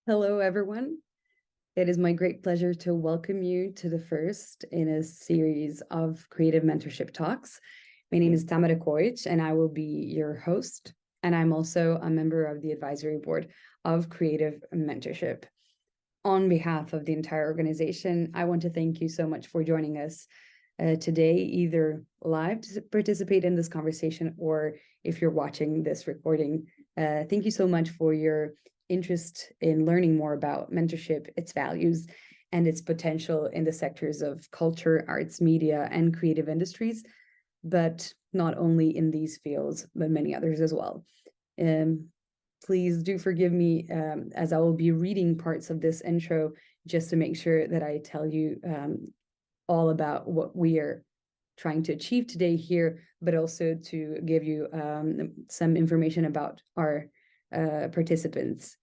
Hello, everyone. It is my great pleasure to welcome you to the first in a series of Creative Mentorship Talks. My name is Tamara Kojić, and I will be your host. And I'm also a member of the advisory board of Creative Mentorship. On behalf of the entire organization, I want to thank you so much for joining us today, either live to participate in this conversation, or if you're watching this recording. Thank you so much for your interest in learning more about mentorship, its values, and its potential in the sectors of culture, arts, media, and creative industries, but not only in these fields, but many others as well. Please do forgive me as I will be reading parts of this intro just to make sure that I tell you all about what we are trying to achieve today here, but also to give you some information about our participants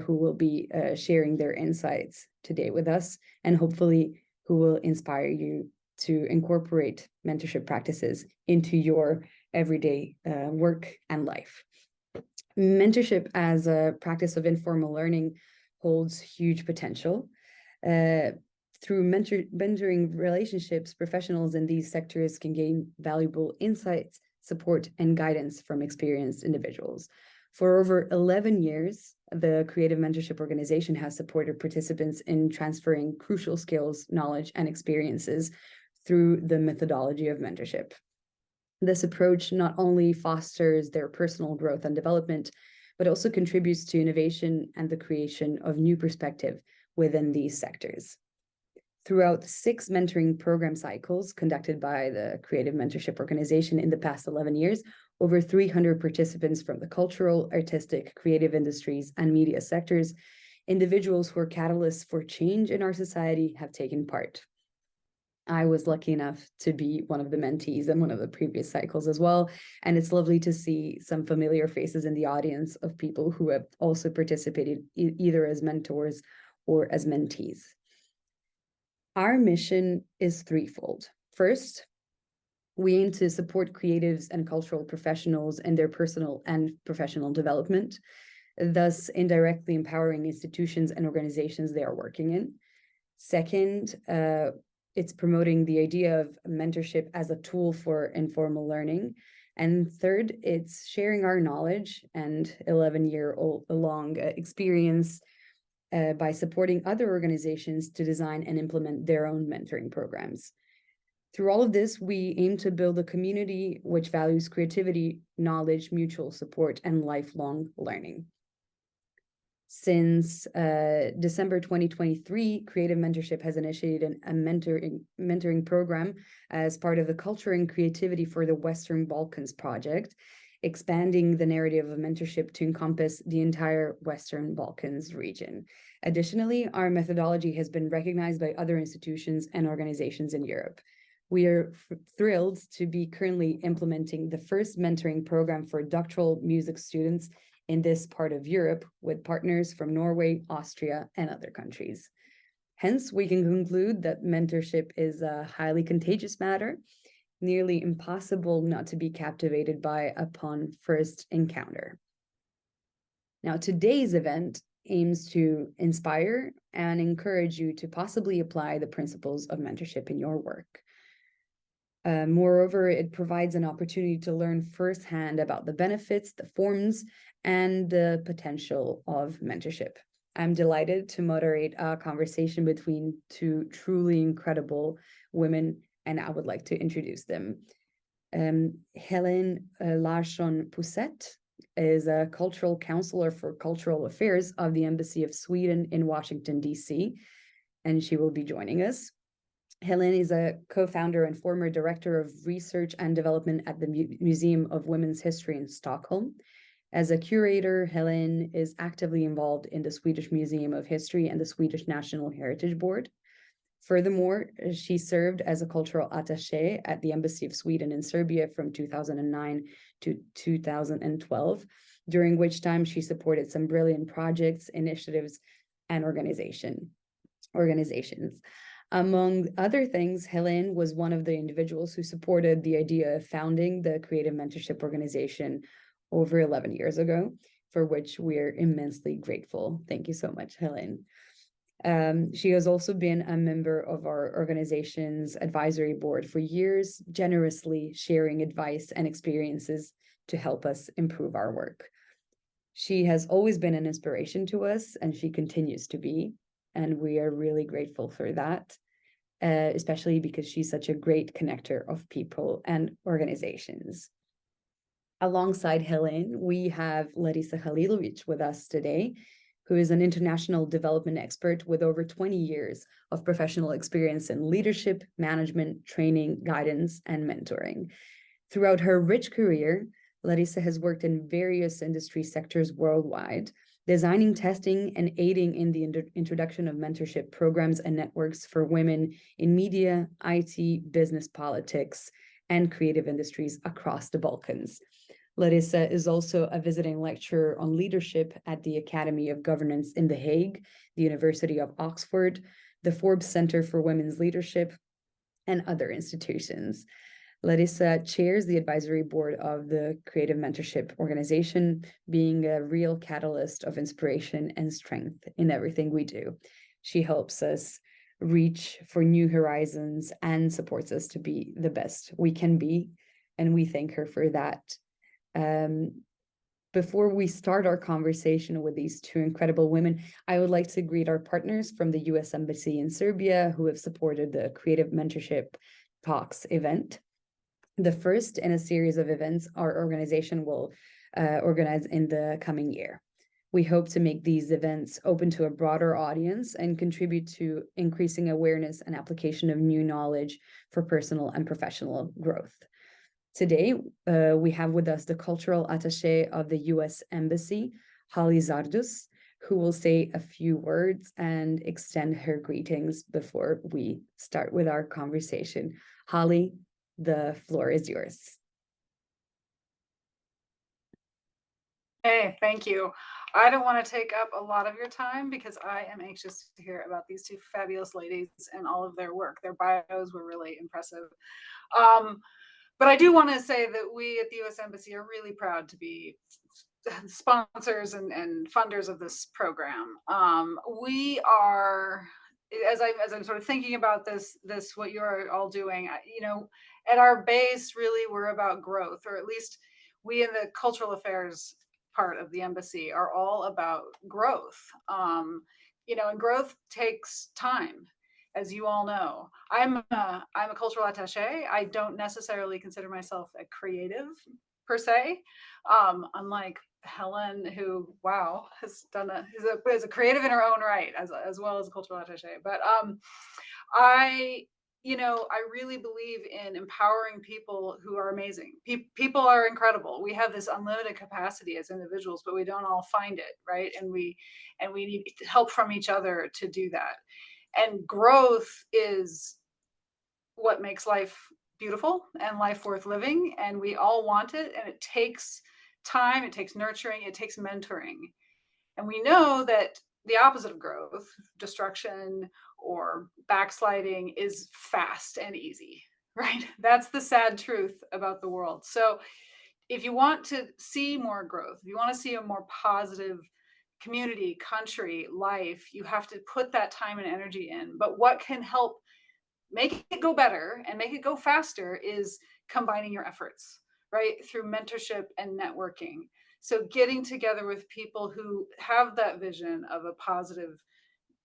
who will be sharing their insights today with us, and hopefully who will inspire you to incorporate mentorship practices into your everyday work and life. Mentorship as a practice of informal learning holds huge potential. Through mentoring relationships, professionals in these sectors can gain valuable insights, support, and guidance from experienced individuals. For over 11 years, the Creative Mentorship Organization has supported participants in transferring crucial skills, knowledge, and experiences through the methodology of mentorship. This approach not only fosters their personal growth and development, but also contributes to innovation and the creation of new perspective within these sectors. Throughout 6 mentoring program cycles conducted by the Creative Mentorship Organization in the past 11 years, over 300 participants from the cultural, artistic, creative industries, and media sectors, individuals who are catalysts for change in our society, have taken part. I was lucky enough to be one of the mentees in one of the previous cycles as well, and it's lovely to see some familiar faces in the audience of people who have also participated either as mentors or as mentees. Our mission is threefold. First, we aim to support creatives and cultural professionals in their personal and professional development, thus indirectly empowering institutions and organizations they are working in. Second, it's promoting the idea of mentorship as a tool for informal learning. And third, it's sharing our knowledge and 11-year-long experience by supporting other organizations to design and implement their own mentoring programs. Through all of this, we aim to build a community which values creativity, knowledge, mutual support, and lifelong learning. Since December 2023, Creative Mentorship has initiated a mentoring program as part of the Culture and Creativity for the Western Balkans project, expanding the narrative of mentorship to encompass the entire Western Balkans region. Additionally, our methodology has been recognized by other institutions and organizations in Europe. We are thrilled to be currently implementing the first mentoring program for doctoral music students in this part of Europe with partners from Norway, Austria, and other countries. Hence, we can conclude that mentorship is a highly contagious matter, nearly impossible not to be captivated by upon first encounter. Now, today's event aims to inspire and encourage you to possibly apply the principles of mentorship in your work. Moreover, it provides an opportunity to learn firsthand about the benefits, the forms, and the potential of mentorship. I'm delighted to moderate a conversation between 2 truly incredible women, and I would like to introduce them. Helena Larsson Pousette is a cultural counselor for cultural affairs of the Embassy of Sweden in Washington, D.C., and she will be joining us. Helena is a co-founder and former director of research and development at the Museum of Women's History in Stockholm. As a curator, Helena is actively involved in the Swedish Museum of History and the Swedish National Heritage Board. Furthermore, she served as a cultural attaché at the Embassy of Sweden in Serbia from 2009 to 2012, during which time she supported some brilliant projects, initiatives, and organizations. Among other things, Helena was one of the individuals who supported the idea of founding the Creative Mentorship Organization over 11 years ago. for which we're immensely grateful. Thank you so much, Helen. She has also been a member of our organization's advisory board for years, generously sharing advice and experiences to help us improve our work. She has always been an inspiration to us, and she continues to be, and we are really grateful for that, especially because she's such a great connector of people and organizations. Alongside Helen, we have Larisa Halilović with us today, who is an international development expert with over 20 years of professional experience in leadership, management, training, guidance, and mentoring. Throughout her rich career, Larisa has worked in various industry sectors worldwide, designing, testing, and aiding in the introduction of mentorship programs and networks for women in media, IT, business, politics, and creative industries across the Balkans. Larisa is also a visiting lecturer on leadership at the Academy of Governance in The Hague, the University of Oxford, the Forbes Center for Women's Leadership, and other institutions. Larisa chairs the advisory board of the Creative Mentorship organization, being a real catalyst of inspiration and strength in everything we do. She helps us reach for new horizons and supports us to be the best we can be, and we thank her for that. Before we start our conversation with these two incredible women, I would like to greet our partners from the US Embassy in Serbia who have supported the Creative Mentorship Talks event. The first in a series of events our organization will organize in the coming year. We hope to make these events open to a broader audience and contribute to increasing awareness and application of new knowledge for personal and professional growth. Today, we have with us the cultural attaché of the US Embassy, Hali Zardus, who will say a few words and extend her greetings before we start with our conversation. Hali, the floor is yours. Hey, thank you. I don't want to take up a lot of your time because I am anxious to hear about these two fabulous ladies and all of their work. Their bios were really impressive. But I do want to say that we at the US Embassy are really proud to be sponsors and funders of this program. We are, as I'm sort of thinking about this what you're all doing, at our base, really, we're about growth, or at least we in the cultural affairs part of the embassy are all about growth. And growth takes time, as you all know. I'm a cultural attaché. I don't necessarily consider myself a creative per se, unlike Helen, who has done is a creative in her own right, as well as a cultural attaché. But I really believe in empowering people who are amazing. People are incredible. We have this unlimited capacity as individuals, but we don't all find it, right? And we need help from each other to do that. And growth is what makes life beautiful and life worth living. And we all want it. And it takes time, it takes nurturing, it takes mentoring. And we know that the opposite of growth, destruction or backsliding, is fast and easy, right? That's the sad truth about the world. So if you want to see more growth, if you want to see a more positive community, country, life, you have to put that time and energy in. But what can help make it go better and make it go faster is combining your efforts, right? Through mentorship and networking. So getting together with people who have that vision of a positive,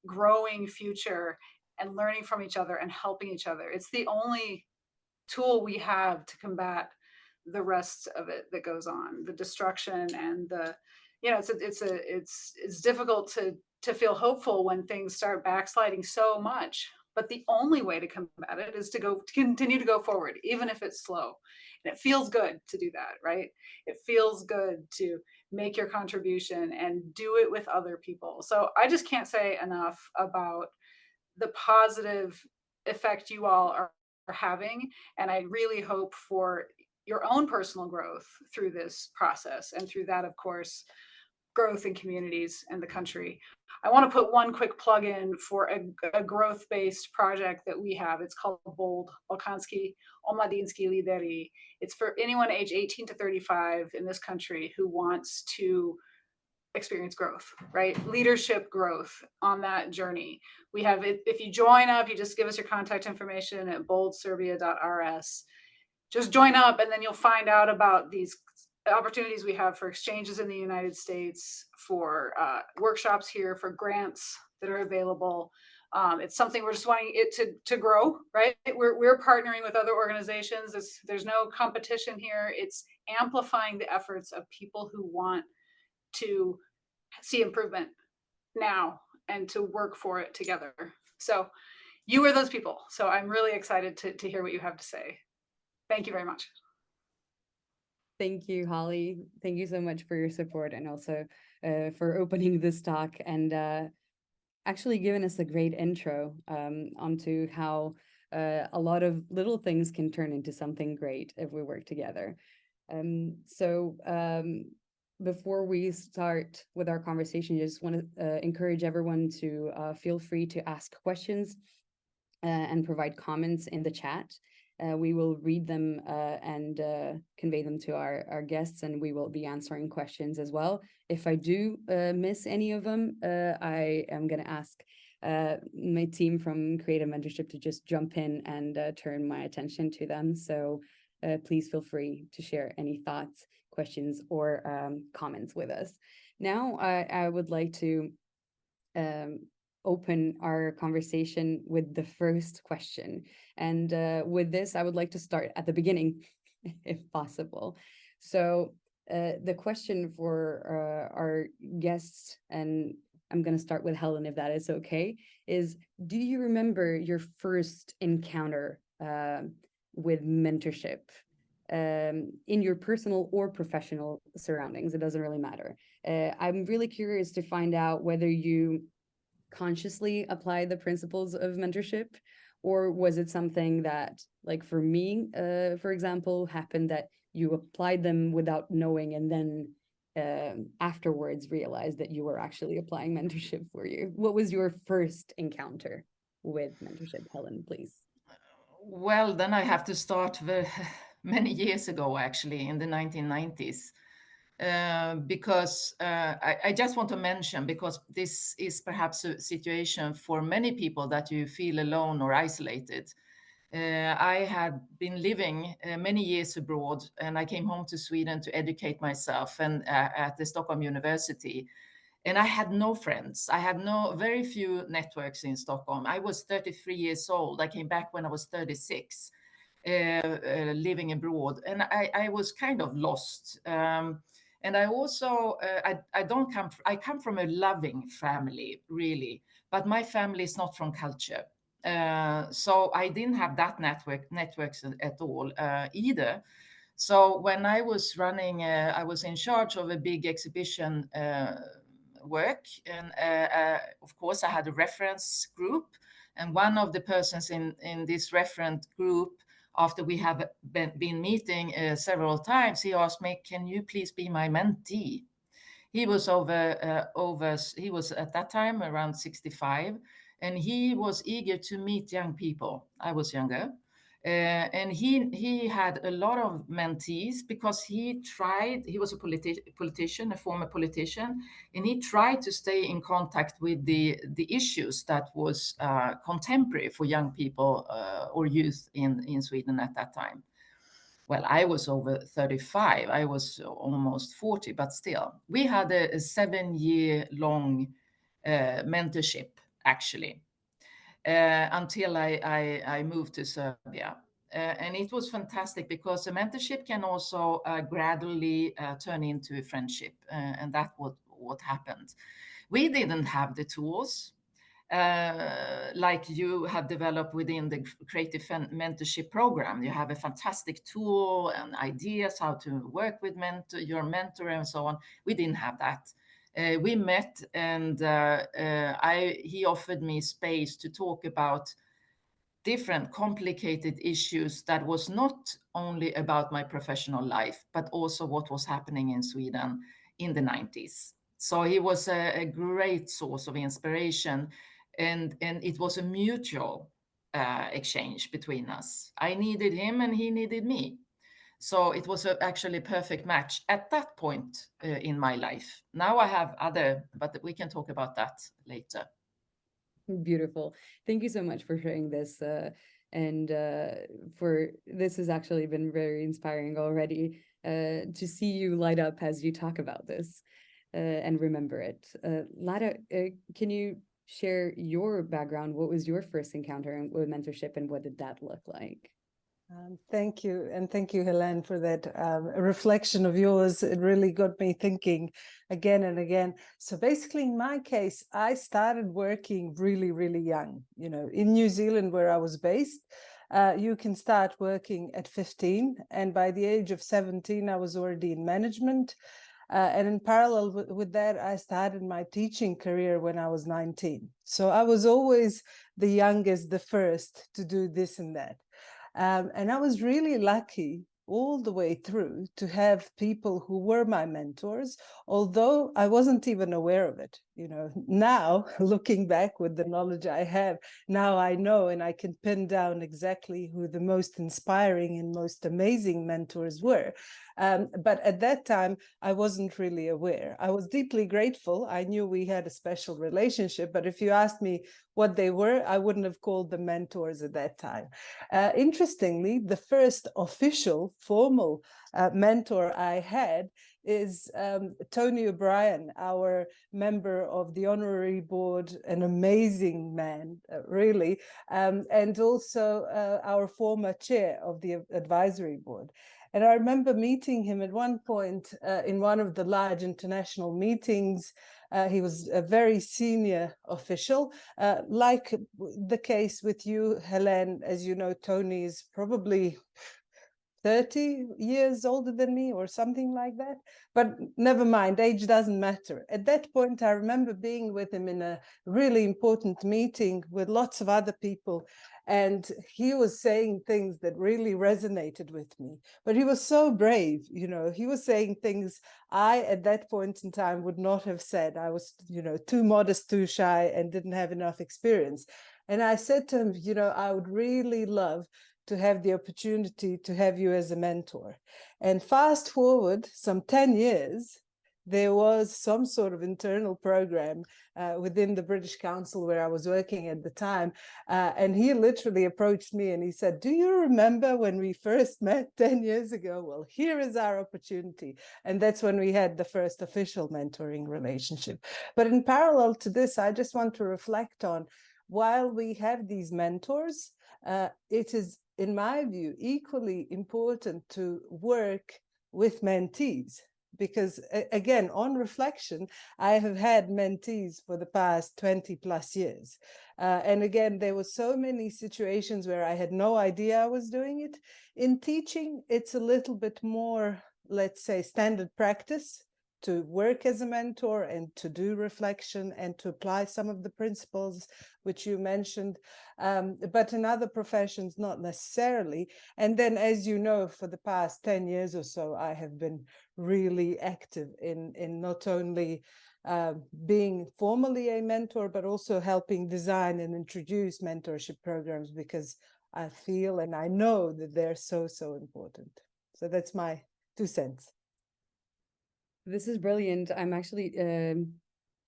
growing future and learning from each other and helping each other. It's the only tool we have to combat the rest of it that goes on, the destruction and it's difficult to feel hopeful when things start backsliding so much. But the only way to combat it is to continue to go forward, even if it's slow. And it feels good to do that, right? It feels good to make your contribution and do it with other people. So I just can't say enough about the positive effect you all are having. And I really hope for your own personal growth through this process, and through that, of course, growth in communities and the country. I want to put one quick plug in for a growth-based project that we have. It's called BOLD, Balkanski Omladinski Lideri. It's for anyone age 18 to 35 in this country who wants to experience growth, right? Leadership growth on that journey. We have it. If you join up, you just give us your contact information at boldserbia.rs. Just join up, and then you'll find out about these opportunities we have for exchanges in the United States, for workshops here, for grants that are available. It's something we're just wanting it to grow, right? We're partnering with other organizations. There's no competition here. It's amplifying the efforts of people who want to see improvement now and to work for it together. So you are those people. So I'm really excited to hear what you have to say. Thank you very much. Thank you, Holly. Thank you so much for your support, and also for opening this talk and actually giving us a great intro onto how a lot of little things can turn into something great if we work together. Before we start with our conversation, I just want to encourage everyone to feel free to ask questions and provide comments in the chat. We will read them and convey them to our guests, and we will be answering questions as well. If I do miss any of them, I am going to ask my team from Creative Mentorship to just jump in and turn my attention to them. So please feel free to share any thoughts, questions, or comments with us. Now, I would like to open our conversation with the first question. And with this, I would like to start at the beginning, if possible. So the question for our guests, and I'm going to start with Helen, if that is okay, is, do you remember your first encounter with mentorship in your personal or professional surroundings? It doesn't really matter. I'm really curious to find out whether you consciously apply the principles of mentorship, or was it something that, like for me, for example, happened that you applied them without knowing, and then afterwards realized that you were actually applying mentorship for you? What was your first encounter with mentorship, Helen, please? Well, then I have to start many years ago, actually, in the 1990s. Because I just want to mention, because this is perhaps a situation for many people that you feel alone or isolated. I had been living many years abroad, and I came home to Sweden to educate myself and at the Stockholm University. And I had no friends. I had very few networks in Stockholm. I was 33 years old. I came back when I was 36, living abroad, and I was kind of lost. And I also, I come from a loving family, really, but my family is not from culture. So I didn't have that networks at all either. So when I was running, I was in charge of a big exhibition work. And of course, I had a reference group. And one of the persons in this reference group, after we have been meeting several times, he asked me, "Can you please be my mentee?" He was he was at that time around 65, and he was eager to meet young people. I was younger. And he had a lot of mentees because he was a politician, a former politician, and he tried to stay in contact with the issues that was contemporary for young people or youth in Sweden at that time. Well, I was over 35, I was almost 40, but still. We had a 7-year-long mentorship, actually. Until I moved to Serbia. And it was fantastic because a mentorship can also gradually turn into a friendship. And that's what happened. We didn't have the tools like you have developed within the Creative Mentorship program. You have a fantastic tool and ideas how to work with your mentor and so on. We didn't have that. We met, and he offered me space to talk about different complicated issues that was not only about my professional life, but also what was happening in Sweden in the 90s. So he was a great source of inspiration, and it was a mutual exchange between us. I needed him and he needed me. So it was actually a perfect match at that point in my life. Now I have other, but we can talk about that later. Beautiful. Thank you so much for sharing this. And for this has actually been very inspiring already to see you light up as you talk about this and remember it. Lara, can you share your background? What was your first encounter with mentorship and what did that look like? Thank you. And thank you, Helene, for that reflection of yours. It really got me thinking again and again. So basically, in my case, I started working really, really young. You know, in New Zealand, where I was based, you can start working at 15. And by the age of 17, I was already in management. And in parallel with that, I started my teaching career when I was 19. So I was always the youngest, the first to do this and that. And I was really lucky all the way through to have people who were my mentors, although I wasn't even aware of it. You know, now looking back with the knowledge I have, now I know and I can pin down exactly who the most inspiring and most amazing mentors were. But at that time, I wasn't really aware. I was deeply grateful. I knew we had a special relationship, but if you asked me what they were, I wouldn't have called them mentors at that time. Interestingly, the first official, formal mentor I had is Tony O'Brien, our member of the honorary board, an amazing man, really, and also our former chair of the advisory board. And I remember meeting him at one point in one of the large international meetings. He was a very senior official, like the case with you, Helene. As you know, Tony is probably 30 years older than me or something like that. But never mind, age doesn't matter. At that point, I remember being with him in a really important meeting with lots of other people. And he was saying things that really resonated with me. But he was so brave, you know, he was saying things I, at that point in time, would not have said. I was, you know, too modest, too shy, and didn't have enough experience. And I said to him, you know, I would really love to have the opportunity to have you as a mentor. And fast forward some 10 years, there was some sort of internal program within the British Council where I was working at the time. And he literally approached me and he said, do you remember when we first met 10 years ago? Well, here is our opportunity. And that's when we had the first official mentoring relationship. But in parallel to this, I just want to reflect on, while we have these mentors, it is, in my view, equally important to work with mentees. Because again, on reflection, I have had mentees for the past 20 plus years. And again, there were so many situations where I had no idea I was doing it. In teaching, it's a little bit more, let's say, standard practice to work as a mentor and to do reflection and to apply some of the principles which you mentioned, but in other professions, not necessarily. And then, as you know, for the past 10 years or so, I have been really active in not only being formally a mentor, but also helping design and introduce mentorship programs, because I feel and I know that they're so, so important. So that's my 2 cents. This is brilliant. I'm actually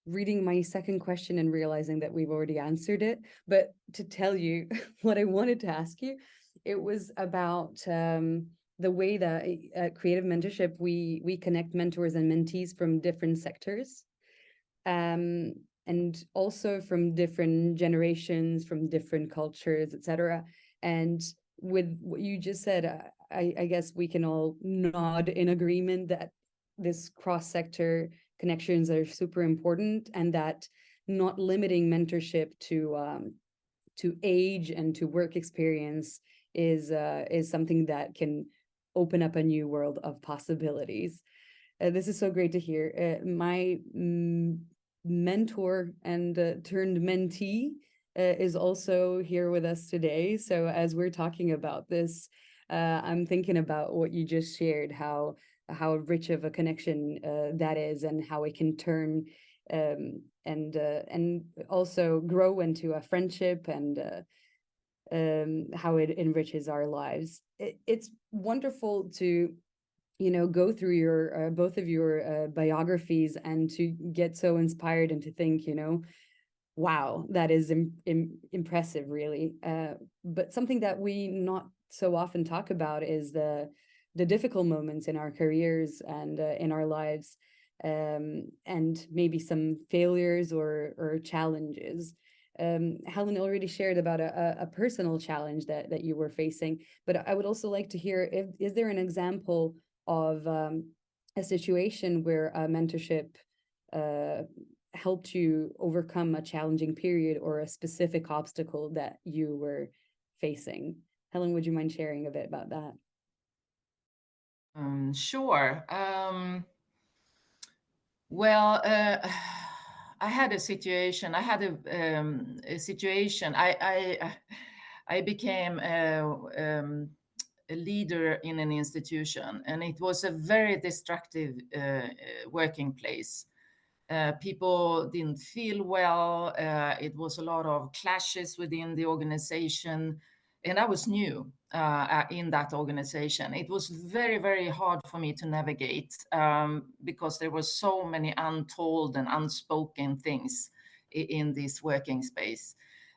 reading my second question and realizing that we've already answered it. But to tell you what I wanted to ask you, it was about the way that at Creative Mentorship, we connect mentors and mentees from different sectors. And also from different generations, from different cultures, etc. And with what you just said, I guess we can all nod in agreement that this cross-sector connections are super important, and that not limiting mentorship to age and to work experience is something that can open up a new world of possibilities. This is so great to hear. My mentor and turned mentee is also here with us today. So as we're talking about this, I'm thinking about what you just shared, how rich of a connection that is, and how it can turn and also grow into a friendship and how it enriches our lives. It's wonderful to, you know, go through your both of your biographies and to get so inspired and to think, you know, wow, that is impressive, really. But something that we not so often talk about is the difficult moments in our careers and in our lives, and maybe some failures or challenges. Helen already shared about a personal challenge that you were facing, but I would also like to hear, is there an example of a situation where a mentorship helped you overcome a challenging period or a specific obstacle that you were facing? Helen, would you mind sharing a bit about that? Sure. Well, I had a situation. I had a situation. I became a leader in an institution, and it was a very destructive working place. People didn't feel well. It was a lot of clashes within the organization, and I was new in that organization. It was very, very hard for me to navigate because there were so many untold and unspoken things in this working space.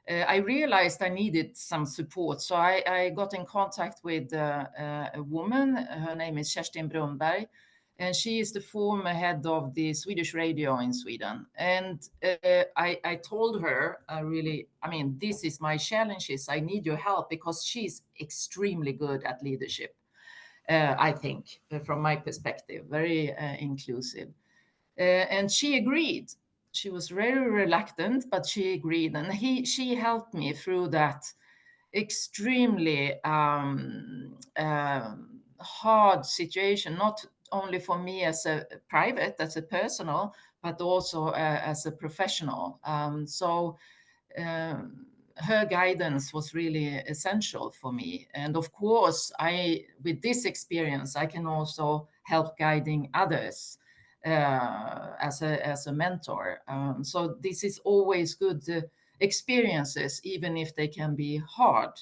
I realized I needed some support, so I got in contact with a woman. Her name is Kerstin Brunberg, and she is the former head of the Swedish radio in Sweden. And I told her, this is my challenges. I need your help, because she's extremely good at leadership, I think, from my perspective, very inclusive. And she agreed. She was very reluctant, but she agreed. And she helped me through that extremely hard situation, not only for me as a private, as a personal, but also as a professional. Her guidance was really essential for me. And of course, with this experience, I can also help guiding others as a mentor. So this is always good experiences, even if they can be hard.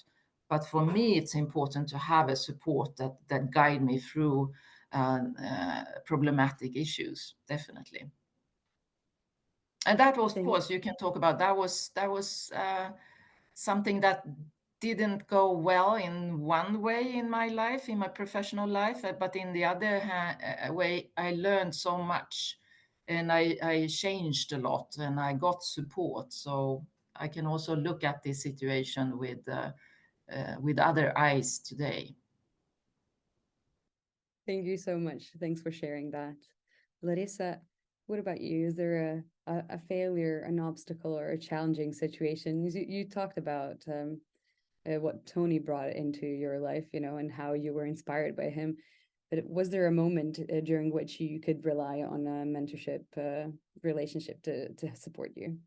But for me, it's important to have a support that guide me through problematic issues, definitely. And that was, of course, you can talk about, that was something that didn't go well in one way in my life, in my professional life, but in the other way, I learned so much, and I changed a lot, and I got support. So I can also look at this situation with other eyes today. Thank you so much. Thanks for sharing that. Larisa, what about you? Is there a failure, an obstacle, or a challenging situation? You talked about what Tony brought into your life, you know, and how you were inspired by him. But was there a moment during which you could rely on a mentorship relationship to support you?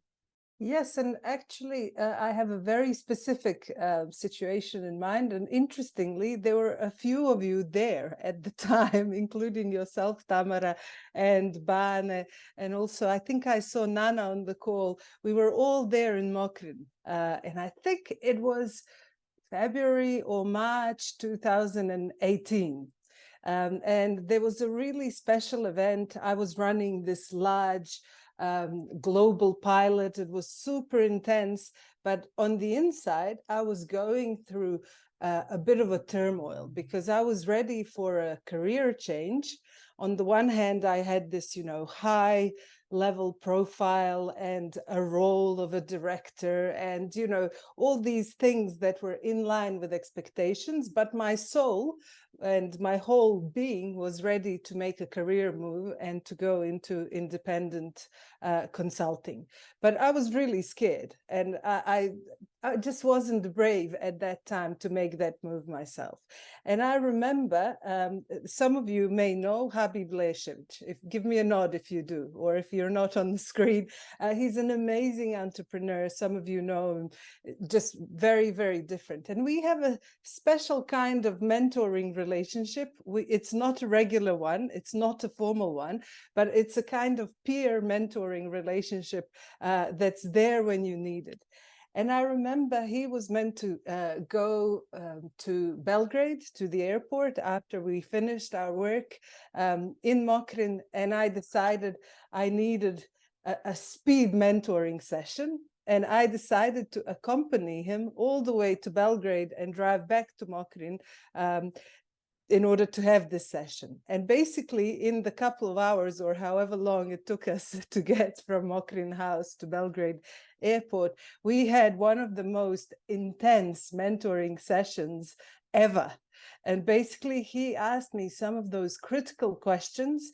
Yes, and actually, I have a very specific situation in mind. And interestingly, there were a few of you there at the time, including yourself, Tamara, and Bane. And also, I think I saw Nana on the call. We were all there in Mokrin. And I think it was February or March 2018. And there was a really special event. I was running this large global pilot. It was super intense, but on the inside, I was going through a bit of a turmoil because I was ready for a career change. On the one hand, I had this, high level profile and a role of a director and, all these things that were in line with expectations, but my soul and my whole being was ready to make a career move and to go into independent consulting. But I was really scared, and I just wasn't brave at that time to make that move myself. And I remember, some of you may know Habib Leshevich. Give me a nod if you do, or if you're not on the screen. He's an amazing entrepreneur. Some of you know him, just very, very different. And we have a special kind of mentoring relationship. It's not a regular one. It's not a formal one, but it's a kind of peer mentoring relationship that's there when you need it. And I remember he was meant to go to Belgrade, to the airport, after we finished our work in Mokrin. And I decided I needed a speed mentoring session. And I decided to accompany him all the way to Belgrade and drive back to Mokrin in order to have this session. And basically, in the couple of hours or however long it took us to get from Mokrin House to Belgrade Airport, we had one of the most intense mentoring sessions ever. And basically, he asked me some of those critical questions,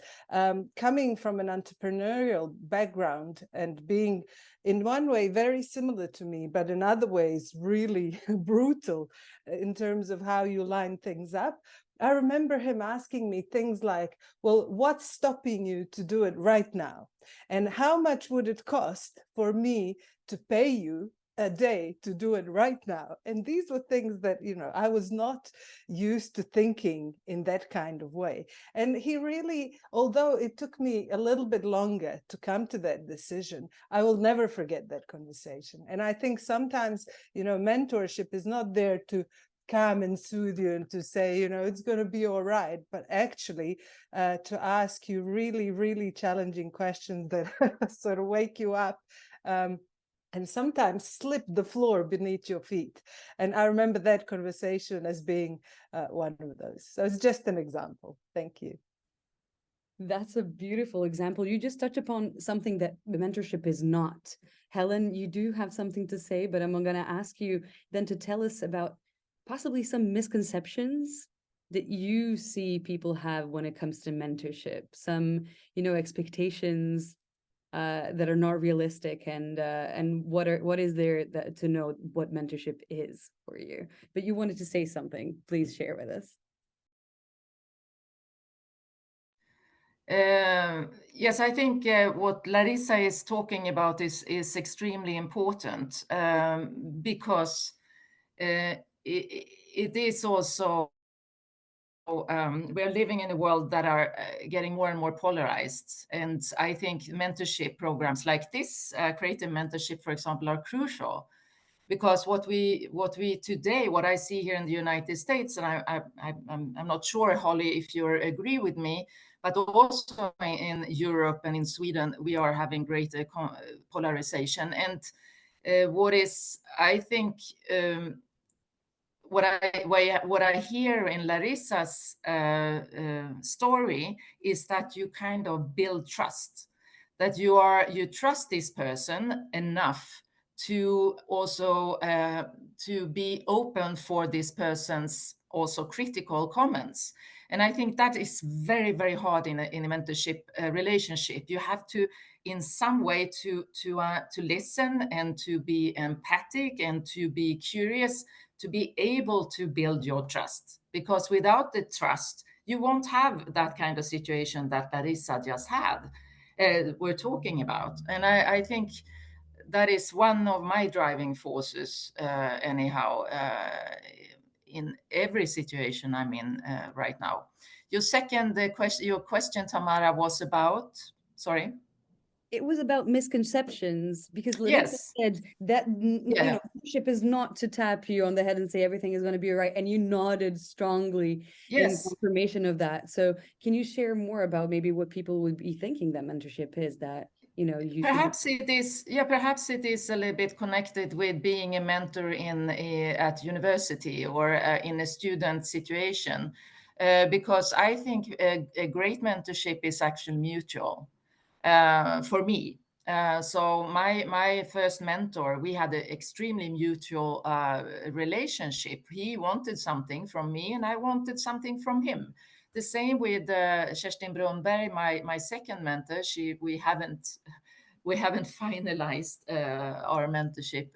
coming from an entrepreneurial background and being, in one way, very similar to me, but in other ways, really brutal in terms of how you line things up. I remember him asking me things like, well, what's stopping you to do it right now? And how much would it cost for me to pay you a day to do it right now? And these were things that, you know, I was not used to thinking in that kind of way. And he really, although it took me a little bit longer to come to that decision, I will never forget that conversation. And I think sometimes, you know, mentorship is not there to calm and soothe you and to say, you know, it's going to be all right, but actually to ask you really, really challenging questions that sort of wake you up and sometimes slip the floor beneath your feet. And I remember that conversation as being one of those. So it's just an example. Thank you. That's a beautiful example. You just touched upon something that the mentorship is not. Helen, you do have something to say, but I'm going to ask you then to tell us about possibly some misconceptions that you see people have when it comes to mentorship, some, you know, expectations that are not realistic, and what is there that, to know what mentorship is for you. But you wanted to say something, please share with us. Yes, I think what Larisa is talking about is extremely important, because it is also we are living in a world that are getting more and more polarized. And I think mentorship programs like this, Creative Mentorship, for example, are crucial. Because what I see here in the United States, and I'm not sure, Holly, if you agree with me, but also in Europe and in Sweden, we are having greater polarization. And what is, I think, what I hear in Larisa's story is that you kind of build trust, that you trust this person enough to also to be open for this person's also critical comments. And I think that is very, very hard in a mentorship relationship. You have to, in some way, to listen and to be empathic and to be curious, to be able to build your trust. Because without the trust, you won't have that kind of situation that Larisa just had, we're talking about. And I think that is one of my driving forces, anyhow, in every situation I'm in right now. Your second question, your question, Tamara, was about, sorry? It was about misconceptions, because Larisa Yes. said that you Yeah. know, mentorship is not to tap you on the head and say everything is going to be right, and you nodded strongly in Yes. confirmation of that. So can you share more about maybe what people would be thinking that mentorship is, that, you know, you Perhaps it is, yeah, perhaps it is a little bit connected with being a mentor in at university or in a student situation, because I think a great mentorship is actually mutual for me. So my first mentor, we had an extremely mutual relationship. He wanted something from me, and I wanted something from him. The same with Kerstin Brunberg, my second mentor. We haven't finalized our mentorship,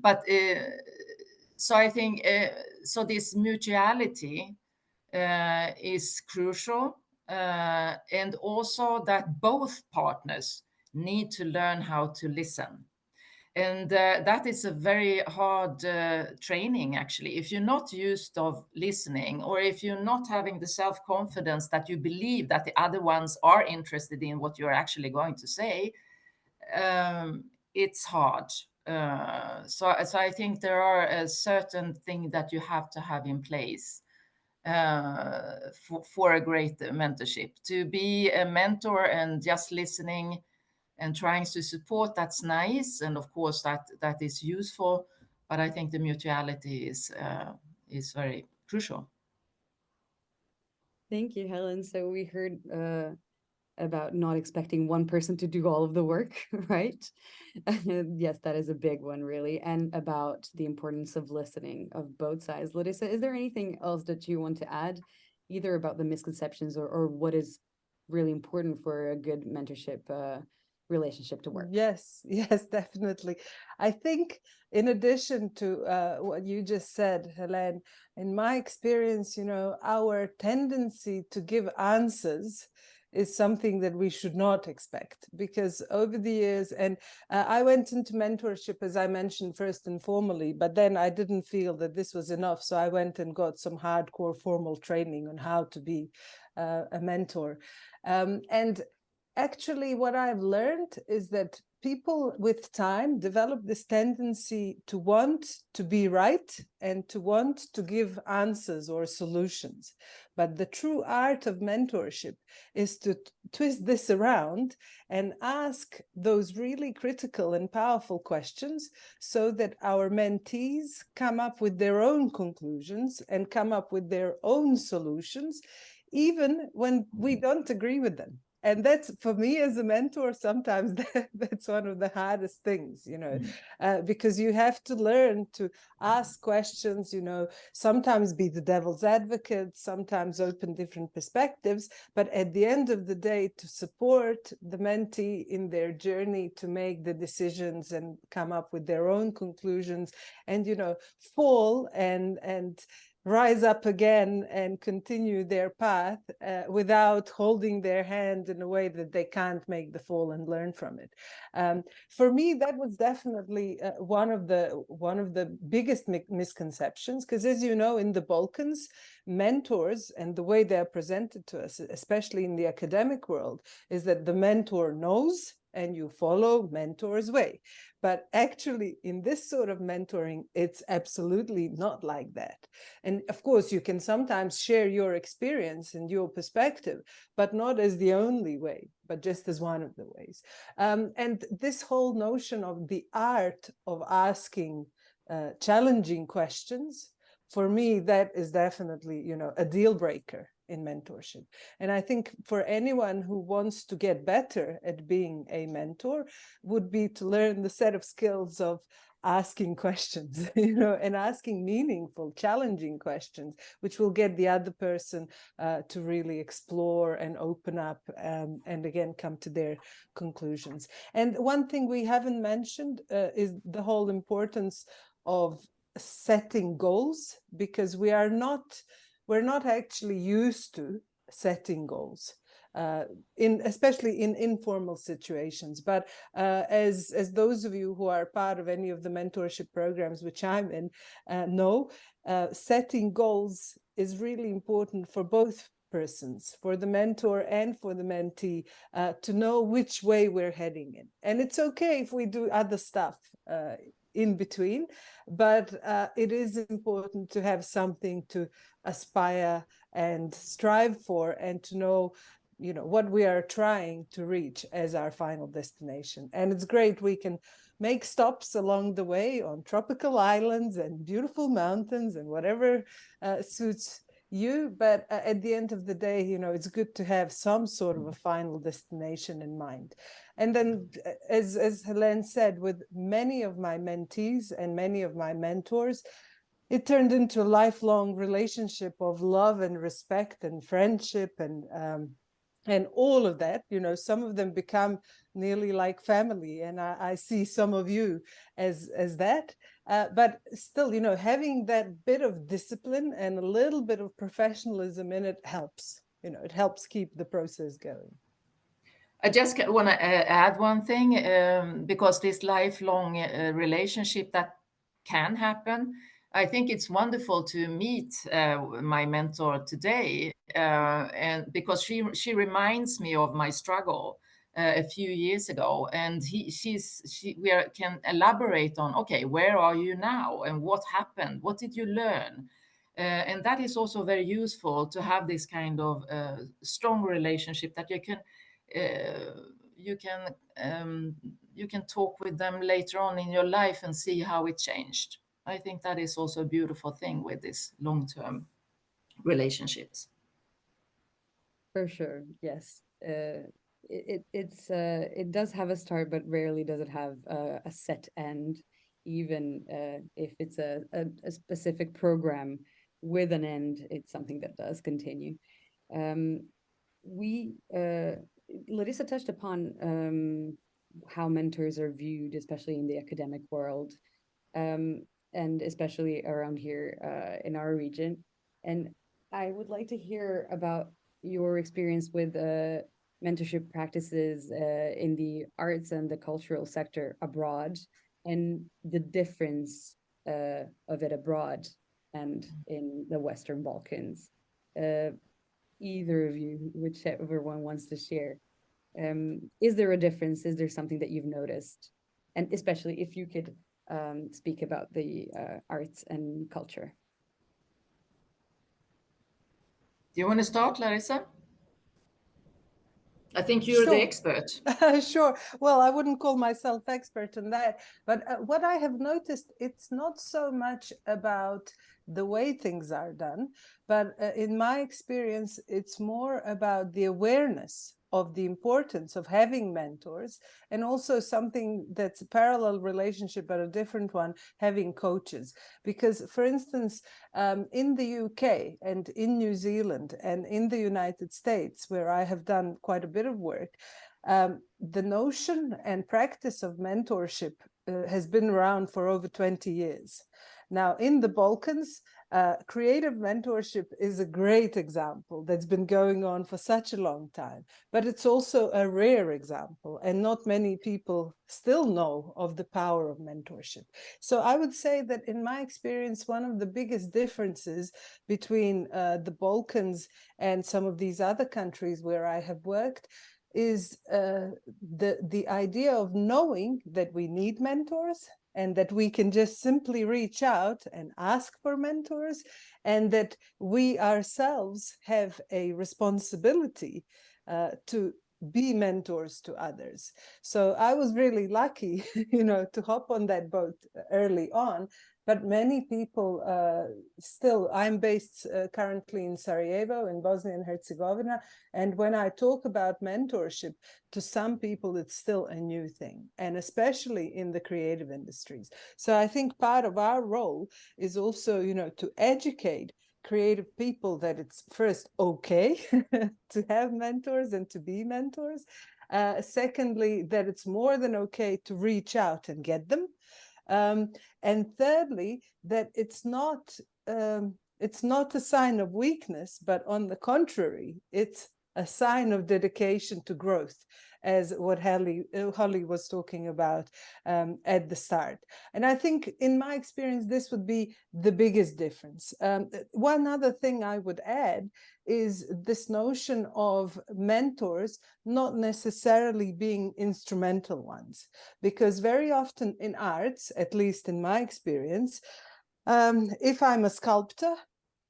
but so I think so this mutuality is crucial, and also that both partners need to learn how to listen. And that is a very hard training, actually. If you're not used of listening, or if you're not having the self-confidence that you believe that the other ones are interested in what you're actually going to say, it's hard. So I think there are a certain thing that you have to have in place for a great mentorship. To be a mentor and just listening and trying to support, that's nice, and of course that is useful. But I think the mutuality is very crucial. Thank you, Helen. So we heard about not expecting one person to do all of the work, right? Yes, that is a big one, really. And about the importance of listening of both sides. Larisa, is there anything else that you want to add, either about the misconceptions or what is really important for a good mentorship relationship to work? Yes, yes, definitely. I think in addition to what you just said, Helene, in my experience, you know, our tendency to give answers is something that we should not expect, because over the years, and I went into mentorship, as I mentioned, first informally, but then I didn't feel that this was enough. So I went and got some hardcore formal training on how to be a mentor. And actually, what I've learned is that people with time develop this tendency to want to be right and to want to give answers or solutions. But the true art of mentorship is to twist this around and ask those really critical and powerful questions so that our mentees come up with their own conclusions and come up with their own solutions, even when we don't agree with them. And that's, for me as a mentor, sometimes that's one of the hardest things, you know, because you have to learn to ask questions, you know, sometimes be the devil's advocate, sometimes open different perspectives, but at the end of the day, to support the mentee in their journey to make the decisions and come up with their own conclusions and, you know, fall and rise up again and continue their path without holding their hand in a way that they can't make the fall and learn from it. For me, that was definitely one of the biggest misconceptions, because as you know, in the Balkans, mentors and the way they are presented to us, especially in the academic world, is that the mentor knows and you follow mentor's way. But actually, in this sort of mentoring, it's absolutely not like that. And of course, you can sometimes share your experience and your perspective, but not as the only way, but just as one of the ways. And this whole notion of the art of asking challenging questions, for me, that is definitely, you know, a deal breaker in mentorship. And I think for anyone who wants to get better at being a mentor would be to learn the set of skills of asking questions, you know, and asking meaningful, challenging questions, which will get the other person to really explore and open up and again, come to their conclusions. And one thing we haven't mentioned is the whole importance of setting goals, because we're not actually used to setting goals, especially in informal situations. But as those of you who are part of any of the mentorship programs which I'm in know, setting goals is really important for both persons, for the mentor and for the mentee, to know which way we're heading in. And it's okay if we do other stuff in between, but it is important to have something to aspire and strive for, and to know, you know, what we are trying to reach as our final destination. And it's great we can make stops along the way on tropical islands and beautiful mountains and whatever suits you, but at the end of the day, you know, it's good to have some sort of a final destination in mind. And then, as Helene said, with many of my mentees and many of my mentors, it turned into a lifelong relationship of love and respect and friendship and all of that. You know, some of them become nearly like family, and I see some of you as that. But still, you know, having that bit of discipline and a little bit of professionalism in it helps. You know, it helps keep the process going. I just want to add one thing, because this lifelong relationship that can happen, I think it's wonderful to meet my mentor today, and because she reminds me of my struggle a few years ago, and can elaborate on, okay, where are you now and what happened, what did you learn, and that is also very useful to have this kind of strong relationship that you can talk with them later on in your life and see how it changed. I think that is also a beautiful thing with this long-term relationships. For sure, yes. It does have a start, but rarely does it have a set end, even if it's a specific program with an end. It's something that does continue. Larisa touched upon how mentors are viewed, especially in the academic world, and especially around here in our region. And I would like to hear about your experience with mentorship practices in the arts and the cultural sector abroad, and the difference of it abroad and in the Western Balkans. Either of you, whichever one wants to share. Is there a difference? Is there something that you've noticed? And especially if you could speak about the arts and culture. Do you want to start, Larisa? I think you're the expert. Sure. Well, I wouldn't call myself expert in that, but what I have noticed, it's not so much about the way things are done, but in my experience, it's more about the awareness of the importance of having mentors, and also something that's a parallel relationship, but a different one, having coaches. Because, for instance, in the UK and in New Zealand and in the United States, where I have done quite a bit of work, the notion and practice of mentorship has been around for over 20 years. Now, in the Balkans, creative mentorship is a great example that's been going on for such a long time, but it's also a rare example, and not many people still know of the power of mentorship. So I would say that in my experience, one of the biggest differences between the Balkans and some of these other countries where I have worked is the idea of knowing that we need mentors, and that we can just simply reach out and ask for mentors, and that we ourselves have a responsibility to be mentors to others. So I was really lucky, to hop on that boat early on. But many people still, I'm based currently in Sarajevo, in Bosnia and Herzegovina. And when I talk about mentorship, to some people, it's still a new thing, and especially in the creative industries. So I think part of our role is also, to educate creative people that it's first okay to have mentors and to be mentors. Secondly, that it's more than okay to reach out and get them. And thirdly, that it's not a sign of weakness, but on the contrary, it's a sign of dedication to growth, as what Holly was talking about at the start. And I think, in my experience, this would be the biggest difference. One other thing I would add is this notion of mentors not necessarily being instrumental ones, because very often in arts, at least in my experience, if I'm a sculptor,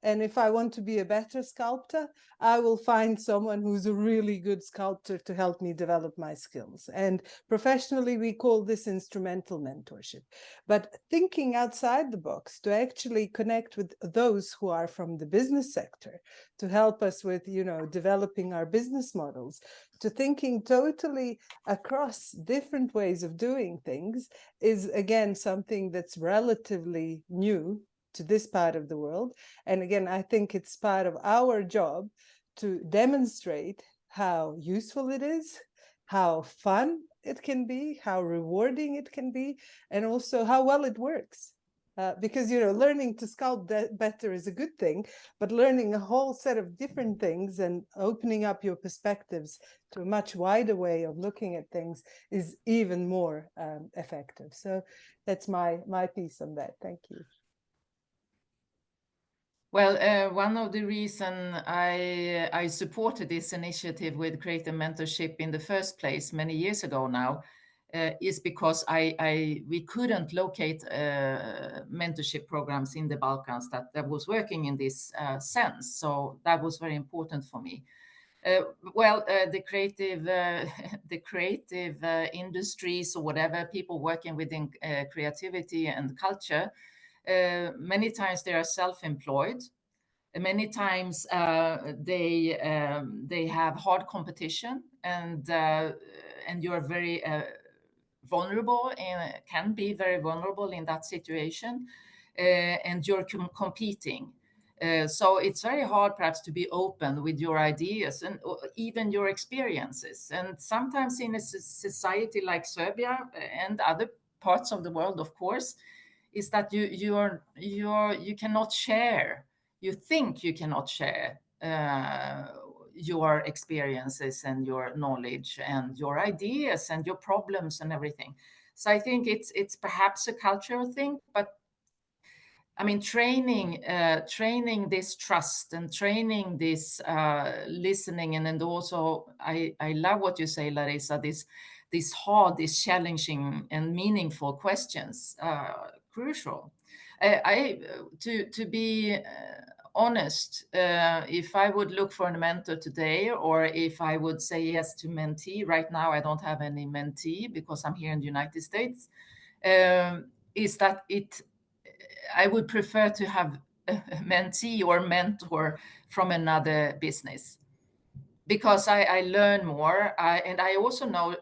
and if I want to be a better sculptor, I will find someone who's a really good sculptor to help me develop my skills. And professionally, we call this instrumental mentorship. But thinking outside the box to actually connect with those who are from the business sector to help us with, developing our business models, to thinking totally across different ways of doing things is, again, something that's relatively new to this part of the world. And again, I think it's part of our job to demonstrate how useful it is, how fun it can be, how rewarding it can be, and also how well it works. Because, learning to sculpt better is a good thing, but learning a whole set of different things and opening up your perspectives to a much wider way of looking at things is even more effective. So that's my piece on that. Thank you. Well, one of the reason I supported this initiative with Creative Mentorship in the first place many years ago now is because we couldn't locate mentorship programs in the Balkans that was working in this sense. So that was very important for me. The creative the creative industries or whatever, people working within creativity and culture, many times they are self-employed. Many times they have hard competition, and you're very vulnerable and can be very vulnerable in that situation, and you're competing. So it's very hard perhaps to be open with your ideas and even your experiences. And sometimes in a society like Serbia and other parts of the world, of course, is that you cannot share. You think you cannot share your experiences and your knowledge and your ideas and your problems and everything. So I think it's perhaps a cultural thing, but I mean, training this trust and training this listening, and also I love what you say, Larisa. This hard, this challenging and meaningful questions, crucial. To be honest, if I would look for a mentor today, or if I would say yes to mentee right now, I don't have any mentee because I'm here in the United States. Is that it? I would prefer to have a mentee or mentor from another business, because I learn more, and I also know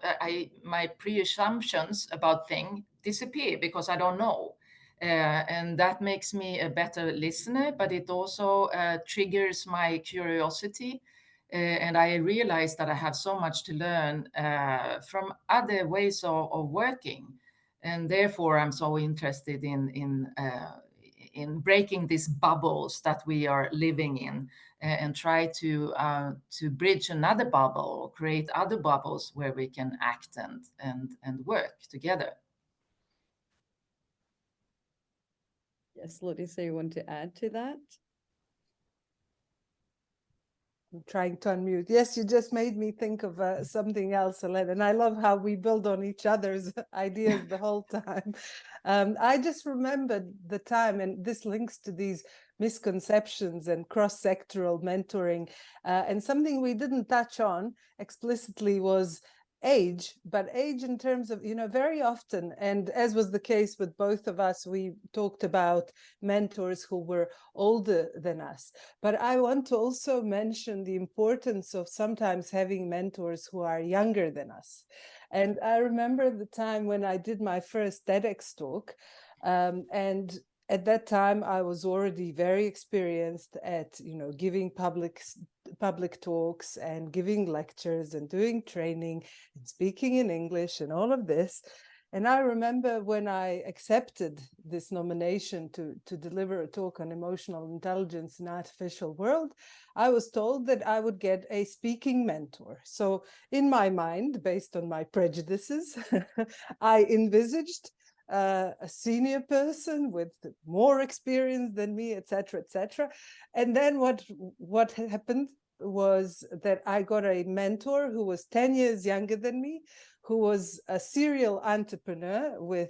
my pre-assumptions about things disappear because I don't know, and that makes me a better listener. But it also triggers my curiosity, and I realize that I have so much to learn from other ways of working, and therefore I'm so interested in breaking these bubbles that we are living in, and try to bridge another bubble or create other bubbles where we can act and work together. Yes, Larisa, you want to add to that? I'm trying to unmute. Yes, you just made me think of something else, Helena, and I love how we build on each other's ideas the whole time. I just remembered the time, and this links to these misconceptions and cross-sectoral mentoring, and something we didn't touch on explicitly was age, but age in terms of, very often, and as was the case with both of us, we talked about mentors who were older than us. But I want to also mention the importance of sometimes having mentors who are younger than us. And I remember the time when I did my first TEDx talk, and at that time I was already very experienced at giving public talks and giving lectures and doing training and speaking in English and all of this. And I remember when I accepted this nomination to deliver a talk on emotional intelligence in artificial world, I was told that I would get a speaking mentor. So in my mind, based on my prejudices, I envisaged a senior person with more experience than me, etc., etc. And then what happened was that I got a mentor who was 10 years younger than me, who was a serial entrepreneur with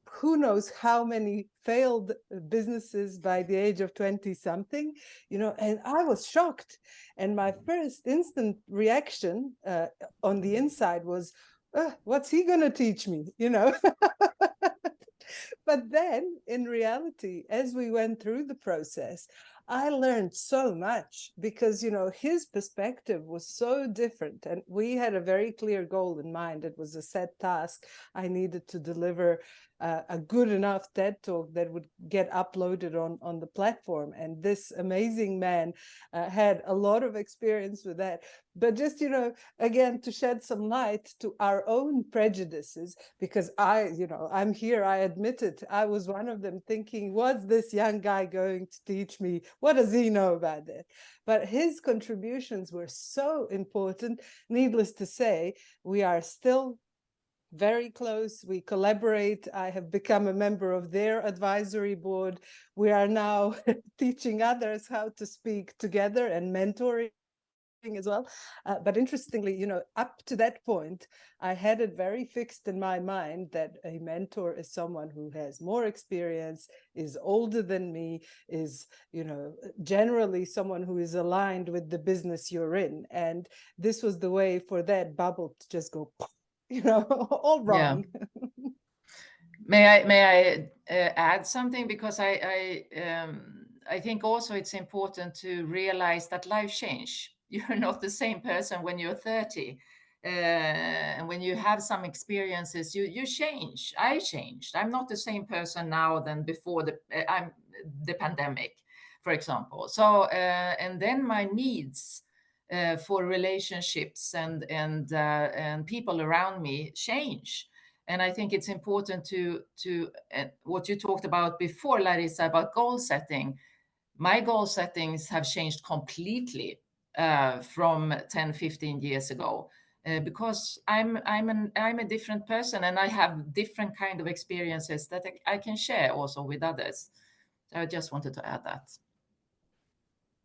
who knows how many failed businesses by the age of 20 something, and I was shocked. And my first instant reaction on the inside was, what's he going to teach me, But then in reality, as we went through the process, I learned so much because, his perspective was so different. And we had a very clear goal in mind. It was a set task. I needed to deliver a good enough TED talk that would get uploaded on the platform. And this amazing man had a lot of experience with that. But just, again, to shed some light to our own prejudices, because I'm here, I admit it, I was one of them thinking, what's this young guy going to teach me? What does he know about that? But his contributions were so important. Needless to say, we are still very close. We collaborate. I have become a member of their advisory board. We are now teaching others how to speak together and mentoring as well. But interestingly, you know, up to that point, I had it very fixed in my mind that a mentor is someone who has more experience, is older than me, is, you know, generally someone who is aligned with the business you're in. And this was the way for that bubble to just go, you know, all wrong. Yeah. May I add something, because I think also it's important to realize that life change. You're not the same person when you're 30, and when you have some experiences, you change. I changed. I'm not the same person now than before the pandemic, for example. So and then my needs for relationships and people around me change. And I think it's important to what you talked about before, Larisa, about goal setting. My goal settings have changed completely from 10, 15 years ago, because I'm a different person, and I have different kind of experiences that I can share also with others. So I just wanted to add that.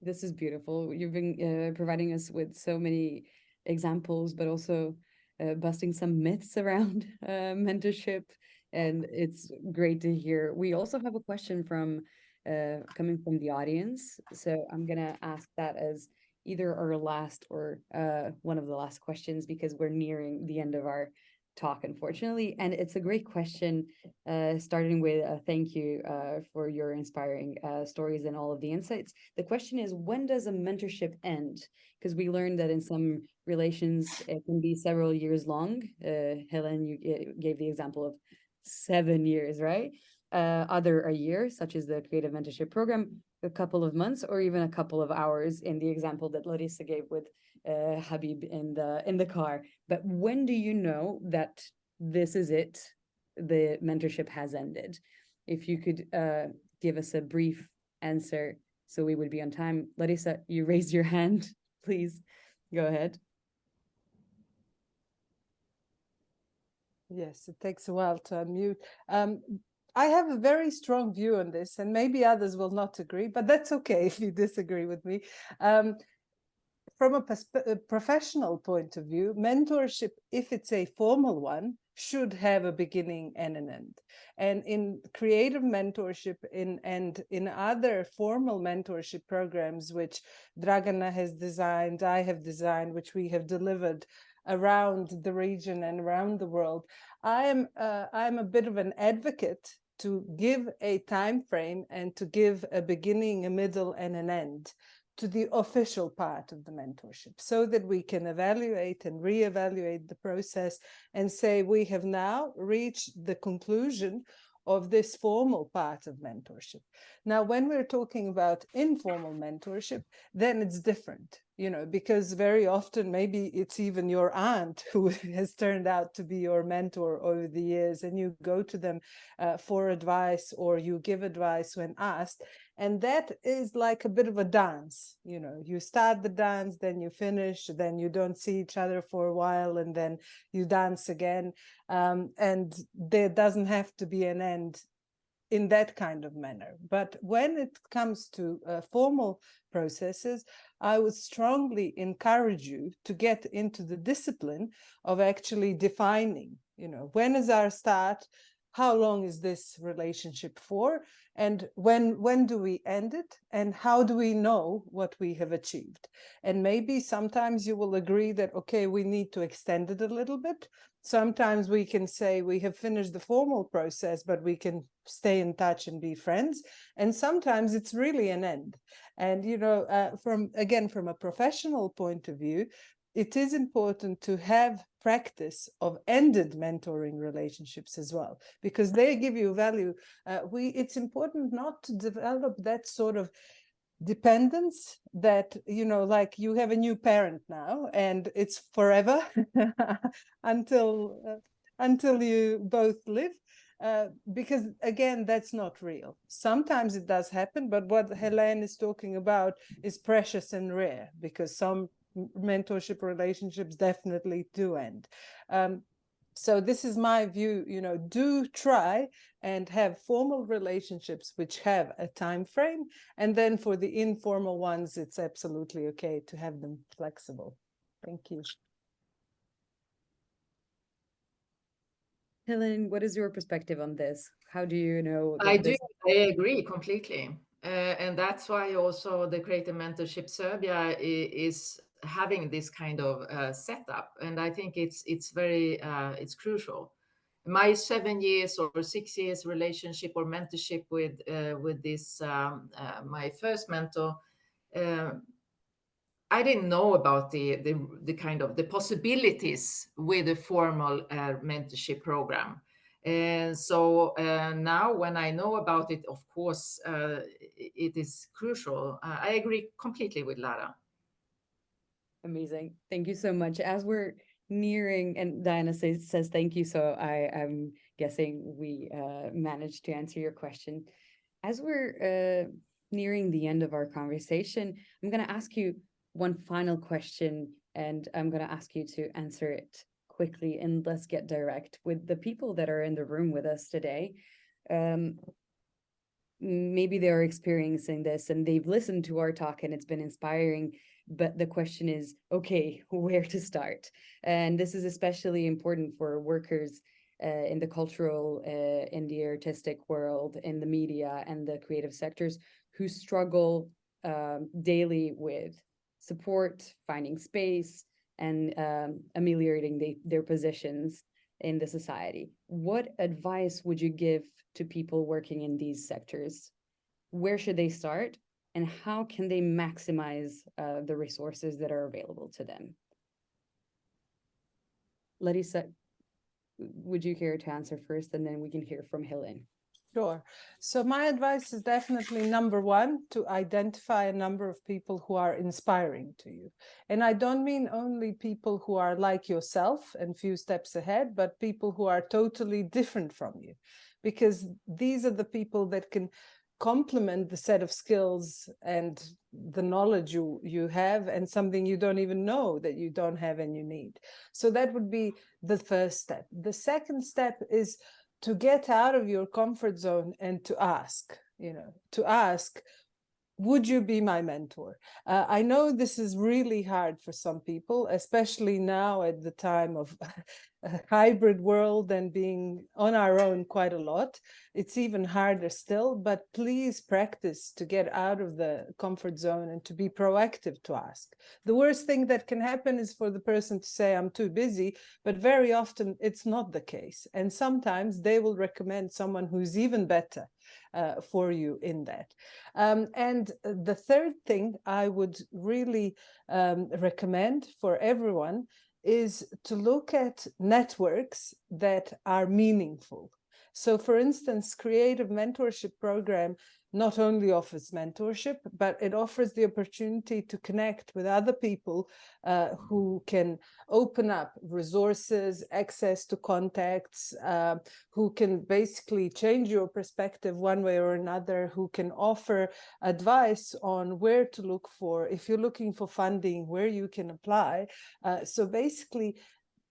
This is beautiful. You've been providing us with so many examples, but also busting some myths around mentorship. And it's great to hear. We also have a question from coming from the audience. So I'm going to ask that as either our last or one of the last questions, because we're nearing the end of our talk, unfortunately. And it's a great question, starting with a thank you for your inspiring stories and all of the insights. The question is, when does a mentorship end? Because we learned that in some relations, it can be several years long. Helen, you gave the example of 7 years, right? Other a year, such as the Creative Mentorship Program, a couple of months, or even a couple of hours in the example that Larisa gave with Habib in the car. But when do you know that this is it? The mentorship has ended. If you could give us a brief answer, so we would be on time. Larisa, you raised your hand. Please go ahead. Yes, it takes a while to unmute. I have a very strong view on this, and maybe others will not agree, but that's okay if you disagree with me. From a professional point of view, mentorship, if it's a formal one, should have a beginning and an end. And in creative mentorship and in other formal mentorship programs, which Dragana has designed, I have designed, which we have delivered around the region and around the world, I'm a bit of an advocate to give a time frame and to give a beginning, a middle, and an end to the official part of the mentorship, so that we can evaluate and reevaluate the process and say we have now reached the conclusion of this formal part of mentorship. Now, when we're talking about informal mentorship, then it's different, you know, because very often maybe it's even your aunt who has turned out to be your mentor over the years, and you go to them for advice, or you give advice when asked. And that is like a bit of a dance, you know, you start the dance, then you finish, then you don't see each other for a while, and then you dance again. And there doesn't have to be an end in that kind of manner. But when it comes to formal processes, I would strongly encourage you to get into the discipline of actually defining, you know, when is our start? How long is this relationship for? And when do we end it? And how do we know what we have achieved? And maybe sometimes you will agree that, okay, we need to extend it a little bit. Sometimes we can say we have finished the formal process, but we can stay in touch and be friends. And sometimes it's really an end. And, you know, from a professional point of view, it is important to have practice of ended mentoring relationships as well, because they give you value. It's important not to develop that sort of dependence that, you know, like you have a new parent now and it's forever until you both live. Because again, that's not real. Sometimes it does happen, but what Helene is talking about is precious and rare, because some mentorship relationships definitely do end. So this is my view, do try and have formal relationships which have a time frame. And then for the informal ones, it's absolutely okay to have them flexible. Thank you. Helen, what is your perspective on this? How do you know I that do. this? I agree completely. And that's why also the Creative Mentorship Serbia is having this kind of setup. And I think it's very it's crucial. My 7 years or 6 years relationship or mentorship with this my first mentor, uh, I didn't know about the kind of the possibilities with a formal mentorship program. And so now when I know about it, of course, it is crucial. I agree completely with Lara. Amazing. Thank you so much. As we're nearing, and Diana says thank you, so I'm guessing we managed to answer your question. As we're nearing the end of our conversation, I'm going to ask you one final question, and I'm going to ask you to answer it quickly, and let's get direct with the people that are in the room with us today. Maybe they're experiencing this and they've listened to our talk and it's been inspiring, but the question is, okay, where to start? And this is especially important for workers in the cultural, in the artistic world, in the media and the creative sectors who struggle daily with support, finding space, and ameliorating their positions in the society. What advice would you give to people working in these sectors? Where should they start? And how can they maximize the resources that are available to them? Larisa, would you care to answer first, and then we can hear from Helen? Sure. So my advice is definitely number one, to identify a number of people who are inspiring to you. And I don't mean only people who are like yourself and few steps ahead, but people who are totally different from you, because these are the people that can complement the set of skills and the knowledge you have, and something you don't even know that you don't have and you need. So that would be the first step. The second step is to get out of your comfort zone and to ask, would you be my mentor? I know this is really hard for some people, especially now at the time of a hybrid world and being on our own quite a lot. It's even harder still, but please practice to get out of the comfort zone and to be proactive to ask. The worst thing that can happen is for the person to say, I'm too busy, but very often it's not the case. And sometimes they will recommend someone who's even better for you in that. And the third thing I would really recommend for everyone is to look at networks that are meaningful. So for instance, Creative Mentorship Program not only offers mentorship, but it offers the opportunity to connect with other people who can open up resources, access to contacts, who can basically change your perspective one way or another, who can offer advice on where to look for, if you're looking for funding, where you can apply. So basically,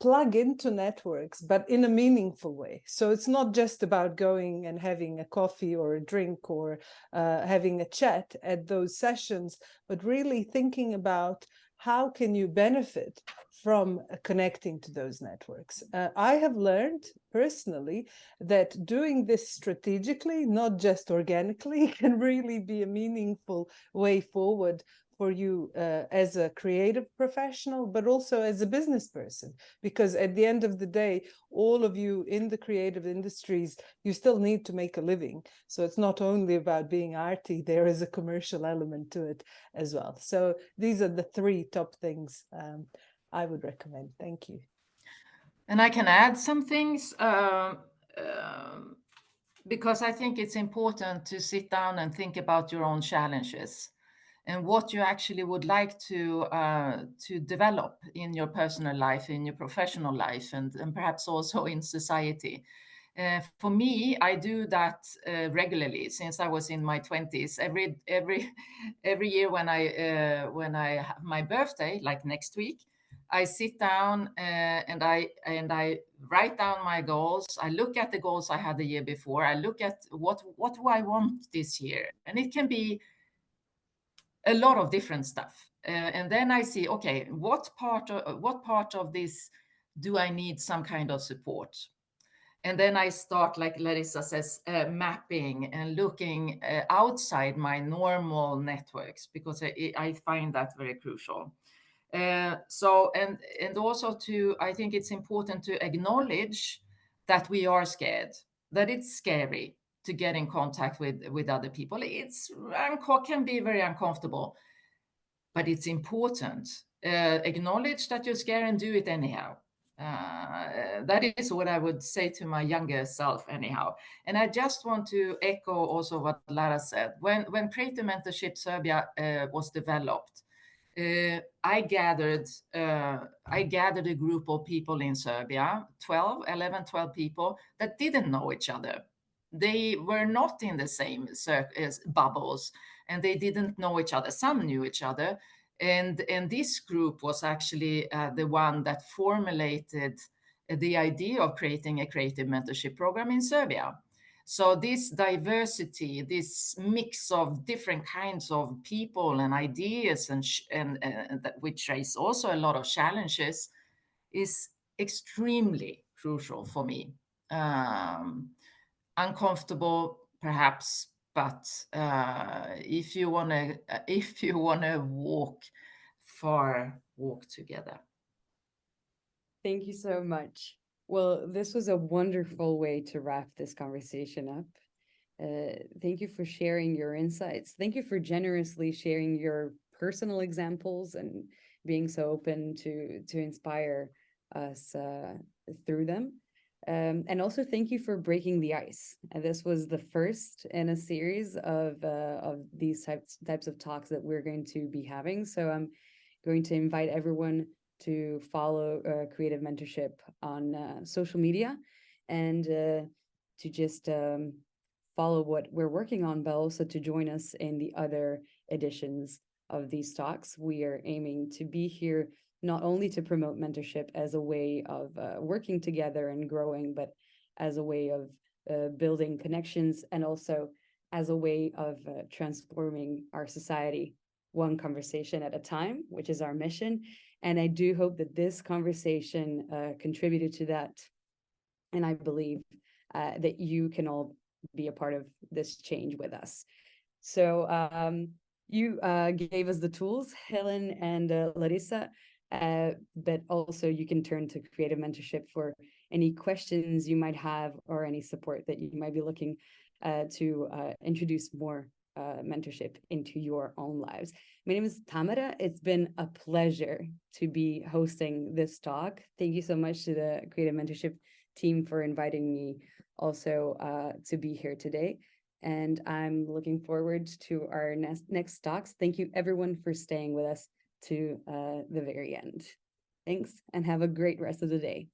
plug into networks, but in a meaningful way. So it's not just about going and having a coffee or a drink or having a chat at those sessions, but really thinking about how can you benefit from connecting to those networks. I have learned personally that doing this strategically, not just organically, can really be a meaningful way forward for you as a creative professional, but also as a business person, because at the end of the day, all of you in the creative industries, you still need to make a living. So it's not only about being arty, there is a commercial element to it as well. So these are the three top things I would recommend. Thank you. And I can add some things because I think it's important to sit down and think about your own challenges and what you actually would like to develop in your personal life, in your professional life, and perhaps also in society. For me, I do that regularly since I was in my 20s. Every year when I have my birthday, like next week, I sit down and I write down my goals. I look at the goals I had the year before. I look at what do I want this year, and it can be a lot of different stuff. And then I see, okay, what part of this do I need some kind of support? And then I start, like Larisa says, mapping and looking outside my normal networks, because I find that very crucial. So and also I think it's important to acknowledge that we are scared, that it's scary to get in contact with other people. Can be very uncomfortable, but it's important. Acknowledge that you're scared and do it anyhow. That is what I would say to my younger self anyhow. And I just want to echo also what Lara said. When Creative Mentorship Serbia was developed, I gathered a group of people in Serbia, 12 people that didn't know each other. They were not in the same bubbles, and they didn't know each other. Some knew each other, and this group was actually the one that formulated the idea of creating a creative mentorship program in Serbia. So this diversity, this mix of different kinds of people and ideas, and which raise also a lot of challenges, is extremely crucial for me. Uncomfortable, perhaps, but if you wanna walk far, walk together. Thank you so much. Well, this was a wonderful way to wrap this conversation up. Thank you for sharing your insights. Thank you for generously sharing your personal examples and being so open to inspire us through them. And also thank you for breaking the ice. And this was the first in a series of these types of talks that we're going to be having. So I'm going to invite everyone to follow Creative Mentorship on social media, and to just follow what we're working on, but also to join us in the other editions of these talks. We are aiming to be here not only to promote mentorship as a way of working together and growing, but as a way of building connections, and also as a way of transforming our society one conversation at a time, which is our mission. And I do hope that this conversation contributed to that. And I believe that you can all be a part of this change with us. So you gave us the tools, Helen and Larisa, but also you can turn to Creative Mentorship for any questions you might have or any support that you might be looking to introduce more mentorship into your own lives. My name is Tamara. It's been a pleasure to be hosting this talk. Thank you so much to the Creative Mentorship team for inviting me also to be here today. And I'm looking forward to our next talks. Thank you everyone for staying with us to the very end. Thanks, and have a great rest of the day.